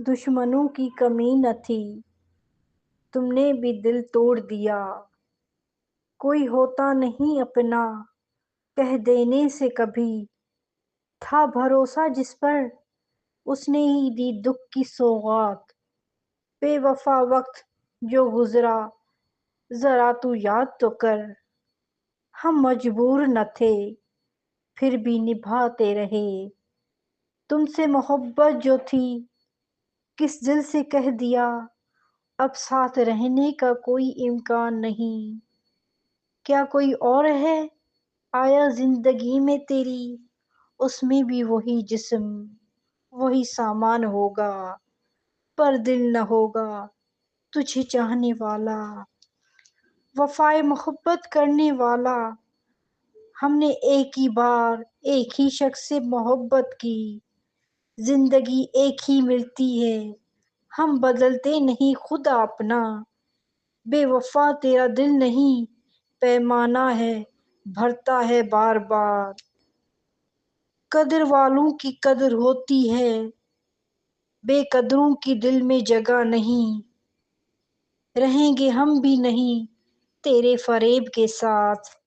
دشمنوں کی کمی نہ تھی، تم نے بھی دل توڑ دیا۔ کوئی ہوتا نہیں اپنا کہہ دینے سے کبھی، تھا بھروسہ جس پر اس نے ہی دی دکھ کی سوغات۔ بے وفا وقت جو گزرا ذرا تو یاد تو کر، ہم مجبور نہ تھے پھر بھی نبھاتے رہے۔ تم سے محبت جو تھی کس دل سے کہہ دیا، اب ساتھ رہنے کا کوئی امکان نہیں۔ کیا کوئی اور ہے آیا زندگی میں تیری، اس میں بھی وہی جسم وہی سامان ہوگا، پر دل نہ ہوگا تجھے چاہنے والا۔ وفائے محبت کرنے والا، ہم نے ایک ہی بار ایک ہی شخص سے محبت کی۔ زندگی ایک ہی ملتی ہے، ہم بدلتے نہیں خدا اپنا۔ بے وفا تیرا دل نہیں پیمانہ ہے، بھرتا ہے بار بار۔ قدر والوں کی قدر ہوتی ہے، بے قدروں کی دل میں جگہ نہیں۔ رہیں گے ہم بھی نہیں تیرے فریب کے ساتھ۔